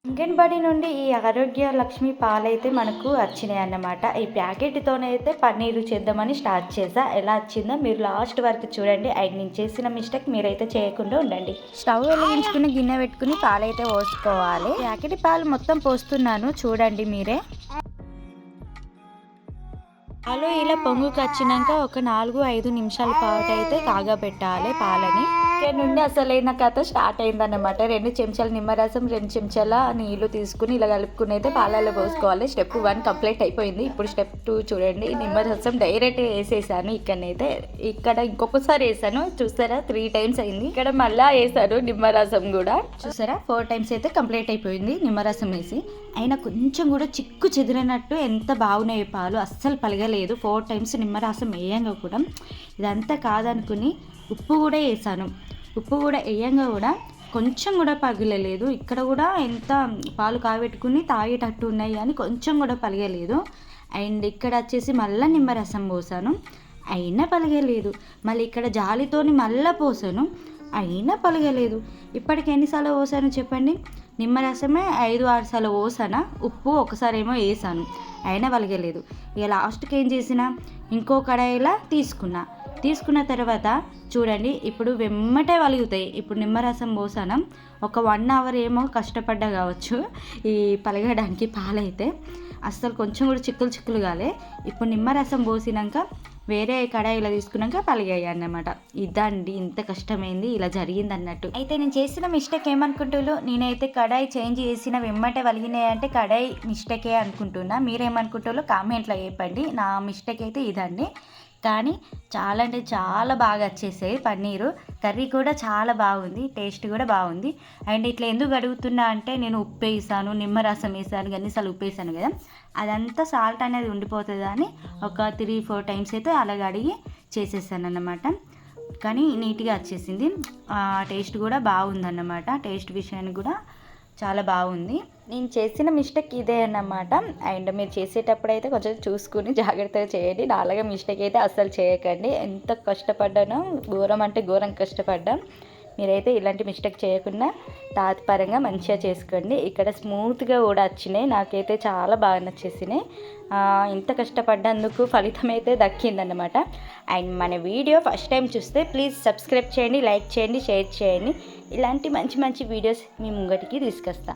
అంగన్వాడీ నుండి ఈ ఆరోగ్య లక్ష్మి పాలైతే మనకు వచ్చినాయి అన్నమాట. ఈ ప్యాకెట్తోనైతే పన్నీరు చేద్దామని స్టార్ట్ చేసా. ఎలా వచ్చిందో మీరు లాస్ట్ వరకు చూడండి. అండ్ నేను చేసిన మిస్టేక్ మీరైతే చేయకుండా ఉండండి. స్టవ్ వెలిగించుకుని గిన్నె పెట్టుకుని పాలైతే పోసుకోవాలి. ప్యాకెట్ పాలు మొత్తం పోస్తున్నాను, చూడండి మీరే. పాలు ఇలా పొంగుకి వచ్చినాక ఒక 4-5 నిమిషాల పాటు అయితే కాగబెట్టాలి పాలని. ఇక్కడ నుండి అసలైన కథ స్టార్ట్ అయిందన్నమాట. 2 చెంచాల నిమ్మరసం, 2 చెంచాల నీళ్లు తీసుకుని ఇలా కలుపుకుని అయితే పాలలో పోసుకోవాలి. స్టెప్ 1 కంప్లీట్ అయిపోయింది. ఇప్పుడు స్టెప్ 2 చూడండి. నిమ్మరసం డైరెక్ట్ వేసేసాను. ఇక్కడ ఇంకొకసారి వేసాను, చూసారా 3 టైమ్స్ అయింది. ఇక్కడ మళ్ళా వేసాను నిమ్మరసం కూడా, చూసారా 4 టైమ్స్ అయితే కంప్లీట్ అయిపోయింది నిమ్మరసం వేసి. అయినా కొంచెం కూడా చిక్కు చెదిరినట్టు ఎంత బాగున్నాయి పాలు, అస్సలు పలగలేదు. 4 టైమ్స్ నిమ్మరసం వేయంగా కూడా. ఇదంతా కాదనుకుని ఉప్పు కూడా వేసాను. ఉప్పు కూడా వేయంగా కూడా కొంచెం కూడా పగిలలేదు. ఇక్కడ కూడా ఎంత పాలు కాబెట్టుకుని తాగేటట్టు ఉన్నాయి కానీ కొంచెం కూడా పలగలేదు. అండ్ ఇక్కడ వచ్చేసి మళ్ళీ నిమ్మరసం పోసాను, అయినా పలగలేదు. మళ్ళీ ఇక్కడ జాలితోని మళ్ళీ పోసాను, అయినా పలగలేదు. ఇప్పటికి ఎన్నిసార్లు పోసాను చెప్పండి? నిమ్మరసమే 5-6 సార్లు పోసానా, ఉప్పు ఒకసారి ఏమో వేసాను, అయినా పలగలేదు. ఇక లాస్ట్కి ఏం చేసిన, ఇంకో కడాయిలా తీసుకున్న తర్వాత చూడండి ఇప్పుడు వెమ్మటే వలుగుతాయి. ఇప్పుడు నిమ్మరసం పోసాను, ఒక 1 అవర్ ఏమో కష్టపడ్డా కావచ్చు ఈ పలగడానికి. పాలైతే అస్సలు కొంచెం కూడా చిక్కులు కాలే. ఇప్పుడు నిమ్మరసం పోసినాక వేరే కడాయిలో తీసుకున్నాక పలిగాయి అన్నమాట. ఇదండి ఇంత కష్టమైంది, ఇలా జరిగింది అన్నట్టు. అయితే నేను చేసిన మిస్టేక్ ఏమనుకుంటున్నారు? నేనైతే కడాయి చేంజ్ చేసిన వెమ్మటే వలిగినాయి అంటే కడాయి మిస్టేకే అనుకుంటున్నా. మీరేమనుకుంటారో కామెంట్లో చెప్పండి. నా మిస్టేక్ అయితే ఇదండి. కానీ చాలా అంటే చాలా బాగా వచ్చేసాయి పన్నీరు. కర్రీ కూడా చాలా బాగుంది, టేస్ట్ కూడా బాగుంది. అండ్ ఇట్లా ఎందుకు అడుగుతున్నా అంటే నేను ఉప్పు వేసాను, నిమ్మరసం వేసాను, అన్నిసార్లు ఉప్పు వేసాను కదా, అదంతా సాల్ట్ అనేది ఉండిపోతుంది అని ఒక 3-4 టైమ్స్ అయితే అలాగ అడిగి చేసేసాను అన్నమాట. కానీ నీట్గా వచ్చేసింది. టేస్ట్ కూడా బాగుందన్నమాట. టేస్ట్ విషయానికి కూడా చాలా బాగుంది. నేను చేసిన మిస్టేక్ ఇదే అన్నమాట. అండ్ మీరు చేసేటప్పుడు అయితే కొంచెం చూసుకుని జాగ్రత్తగా చేయండి. నాలాగా మిస్టేక్ అయితే అస్సలు చేయకండి. ఎంత కష్టపడ్డానో, ఘోరం అంటే ఘోరం కష్టపడ్డా. మీరైతే ఇలాంటి మిస్టేక్ చేయకుండా తాత్పరంగా మంచిగా చేసుకోండి. ఇక్కడ స్మూత్గా కూడా వచ్చినాయి, నాకైతే చాలా బాగా నచ్చేసినాయి. ఇంత కష్టపడ్డందుకు ఫలితం అయితే దక్కిందన్నమాట. అండ్ మన వీడియో ఫస్ట్ టైం చూస్తే ప్లీజ్ సబ్స్క్రైబ్ చేయండి, లైక్ చేయండి, షేర్ చేయండి. ఇలాంటి మంచి మంచి వీడియోస్ మీ ముంగటికి తీసుకొస్తా.